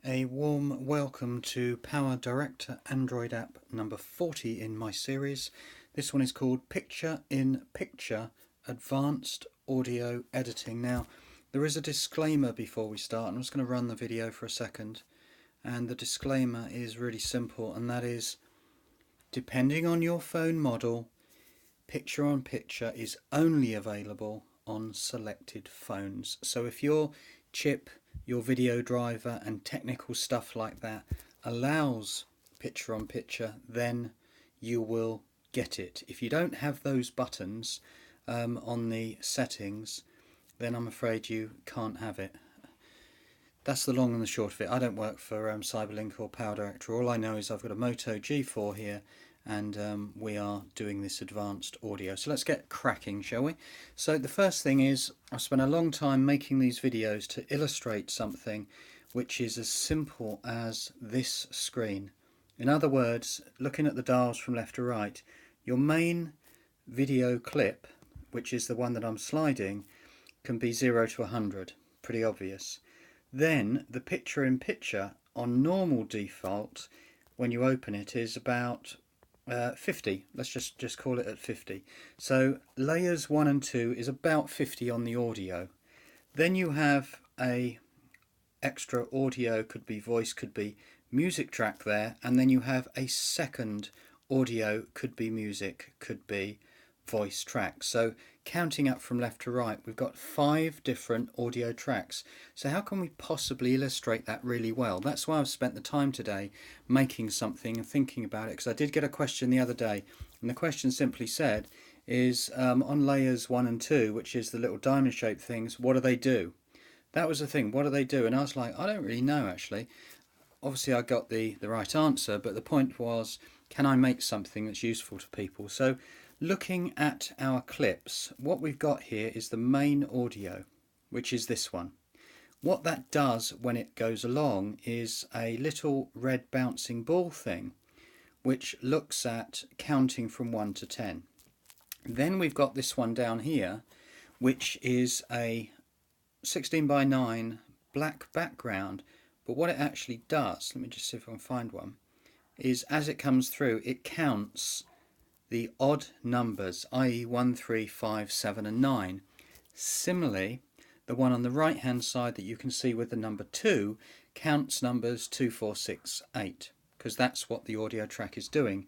A warm welcome to PowerDirector Android app number 40 in my series. This one is called Picture in Picture Advanced Audio Editing. Now, there is a disclaimer before we start. I'm just going to run the video for a second. And the disclaimer is really simple, and that is, depending on your phone model, Picture on Picture is only available on selected phones. So if your chip, your video driver and technical stuff like that allows Picture on Picture, then you will get it. If you don't have those buttons on the settings, then I'm afraid you can't have it. That's the long and the short of it. I don't work for Cyberlink or PowerDirector. All I know is I've got a Moto G4 here, and we are doing this advanced audio. So let's get cracking, shall we? So the first thing is, I've spent a long time making these videos to illustrate something which is as simple as this screen. In other words, looking at the dials from left to right, your main video clip, which is the one that I'm sliding, can be 0 to 100. Pretty obvious. Then the picture in picture on normal default, when you open it, is about 50. Let's just call it at 50. So layers 1 and 2 is about 50 on the audio. Then you have a extra audio, could be voice, could be music track there, and then you have a second audio, could be music, could be voice track. So counting up from left to right, we've got 5 different audio tracks. So how can we possibly illustrate that really well? That's why I've spent the time today making something and thinking about it, because I did get a question the other day, and the question simply said is on layers 1 and 2, which is the little diamond shaped things, what do they do? That was the thing, what do they do? And I was like, I don't really know actually. Obviously I got the right answer, but the point was, can I make something that's useful to people? So looking at our clips, what we've got here is the main audio, which is this one. What that does when it goes along is a little red bouncing ball thing, which looks at counting from 1 to 10. Then we've got this one down here, which is a 16:9 black background, but what it actually does, let me just see if I can find one, is as it comes through, it counts the odd numbers, i.e. 1, 3, 5, 7 and 9. Similarly, the one on the right hand side that you can see with the number 2 counts numbers 2, 4, 6, 8, because that's what the audio track is doing.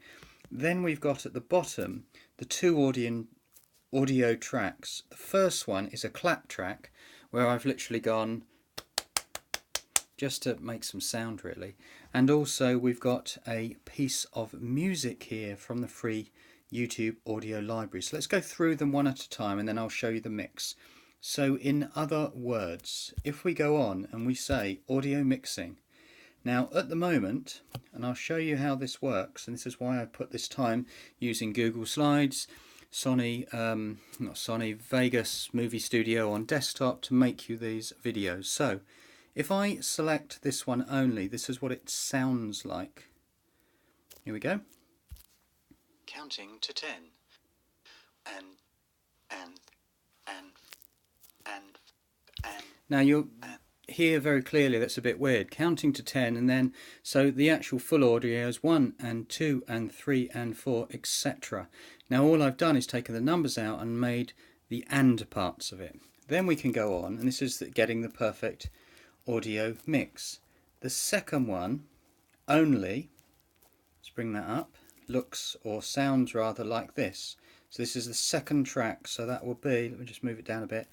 Then we've got at the bottom the 2 audio tracks. The first one is a clap track, where I've literally gone just to make some sound really, and also we've got a piece of music here from the free YouTube audio library. So let's go through them one at a time, and then I'll show you the mix. So in other words, if we go on and we say audio mixing, now at the moment, and I'll show you how this works, and this is why I put this time using Google Slides, Vegas Movie Studio on desktop to make you these videos. So if I select this one only, this is what it sounds like. Here we go. Counting to 10. And. Now you'll hear very clearly that's a bit weird. Counting to 10, and then so the actual full audio is 1 and 2 and 3 and 4, etc. Now all I've done is taken the numbers out and made the and parts of it. Then we can go on, and this is getting the perfect audio mix. The second one only, let's bring that up, looks or sounds rather like this. So this is the second track, so that will be, let me just move it down a bit,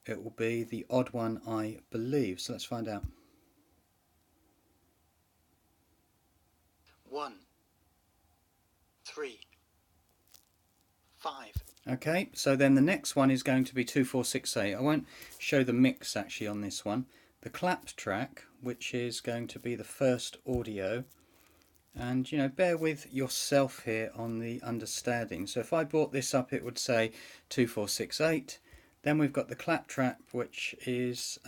it will be the odd one I believe. So let's find out. 1, 3, 5. Okay, so then the next one is going to be 2, 4, 6, 8. I won't show the mix actually on this one. The clap track, which is going to be the first audio, and you know, bear with yourself here on the understanding. So if I brought this up, it would say 2, 4, 6, 8. Then we've got the clap trap, which is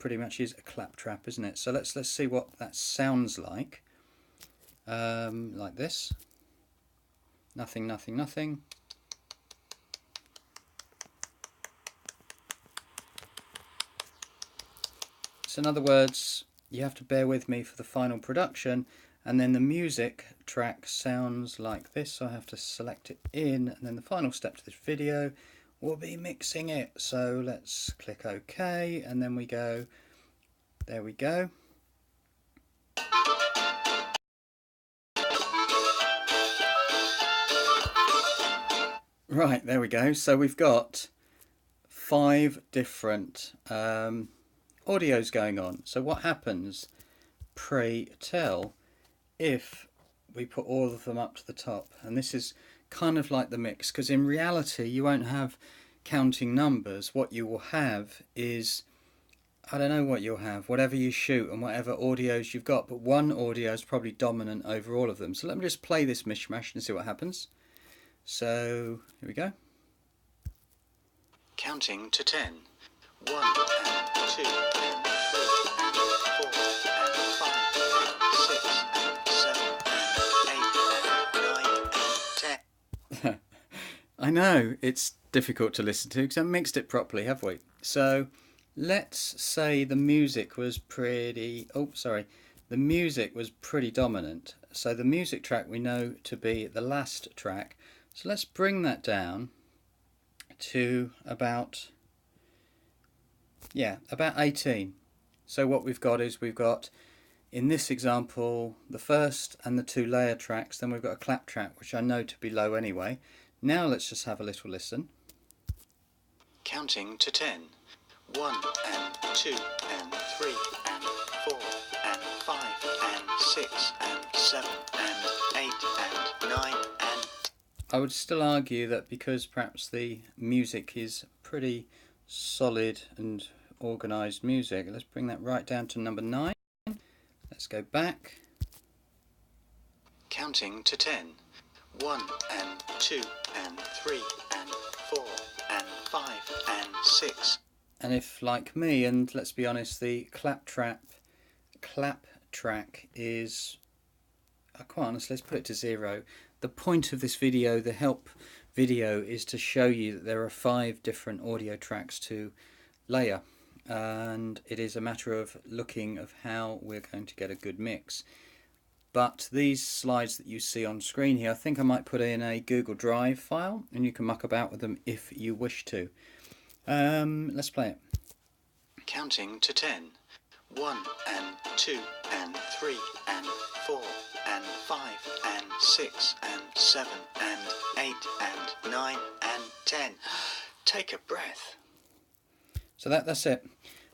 pretty much is a clap trap, isn't it? So let's see what that sounds like. Like this. Nothing, nothing, nothing. So in other words, you have to bear with me for the final production. And then the music track sounds like this, so I have to select it in, and then the final step to this video will be mixing it. So let's click OK, and then we go, there we go. Right, there we go. So we've got 5 different audios going on. So what happens, pray tell, if we put all of them up to the top? And this is kind of like the mix, because in reality you won't have counting numbers. What you will have is, I don't know what you'll have, whatever you shoot and whatever audios you've got, but one audio is probably dominant over all of them. So let me just play this mishmash and see what happens. So here we go. Counting to 10. 1 and 2 and 3 and 4 and 5 and 6 and 7 and 8 and 9 and 10. I know, it's difficult to listen to because I haven't mixed it properly, have we? So let's say the music was pretty... the music was pretty dominant. So the music track we know to be the last track. So let's bring that down to about 18. So what we've got is, we've got, in this example, the first and the 2 layer tracks, then we've got a clap track, which I know to be low anyway. Now let's just have a little listen. Counting to 10. 1 and 2 and 3 and 4 and 5 and 6 and 7 and 8 and 9 and... I would still argue that because perhaps the music is pretty solid and organised music, let's bring that right down to number 9. Let's go back. Counting to 10. 1 and 2 and 3 and 4 and 5 and 6. And if, like me, and let's be honest, the clap track is, quite honestly, let's put it to 0. The point of this video, the help video, is to show you that there are 5 different audio tracks to layer, and it is a matter of looking of how we're going to get a good mix. But these slides that you see on screen here, I think I might put in a Google Drive file, and you can muck about with them if you wish to. Let's play it. Counting to 10. 1 and 2 and 3 and 4 and 5 and 6 and 7 and 8 and 9 and 10. Take a breath. So that's it.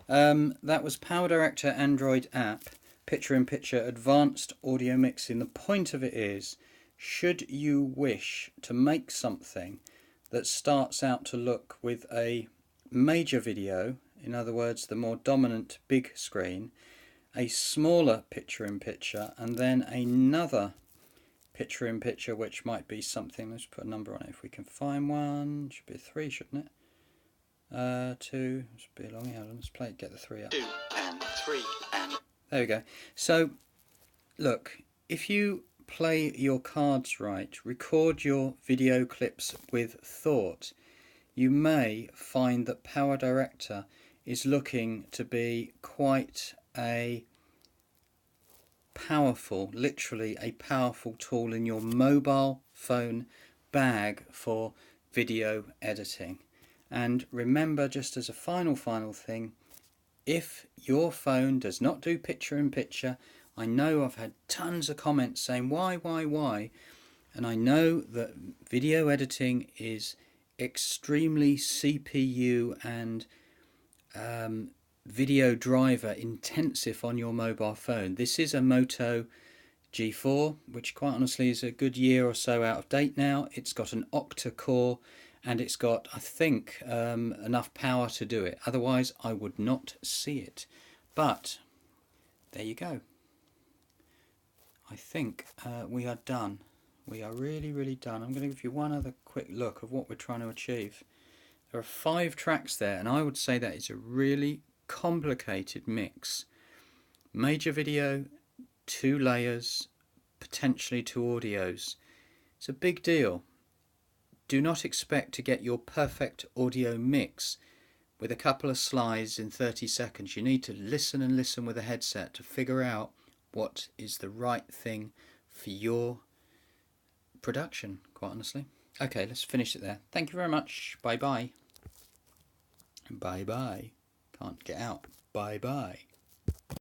That was PowerDirector Android app, picture-in-picture advanced audio mixing. The point of it is, should you wish to make something that starts out to look with a major video, in other words the more dominant big screen, a smaller picture-in-picture, and then another picture-in-picture which might be something, let's put a number on it if we can find one, should be a 3, shouldn't it? 2, should be a long, let's play it, get the 3 up. 2 and 3 and... There we go. So look, if you play your cards right, record your video clips with thought, you may find that PowerDirector is looking to be quite a powerful, literally a powerful tool in your mobile phone bag for video editing. And remember, just as a final thing, if your phone does not do picture-in-picture, I know I've had tons of comments saying why, and I know that video editing is extremely CPU and video driver intensive on your mobile phone. This is a Moto G4, which quite honestly is a good year or so out of date now. It's got an octa core and it's got, I think, enough power to do it. Otherwise I would not see it. But there you go. I think we are done. We are really done. I'm going to give you one other quick look of what we're trying to achieve. There are 5 tracks there, and I would say that it's a really complicated mix. Major video, 2 layers, potentially 2 audios. It's a big deal. Do not expect to get your perfect audio mix with a couple of slides in 30 seconds. You need to listen and listen with a headset to figure out what is the right thing for your production, quite honestly. Okay, let's finish it there. Thank you very much. Bye bye. Bye bye. Can't get out. Bye bye.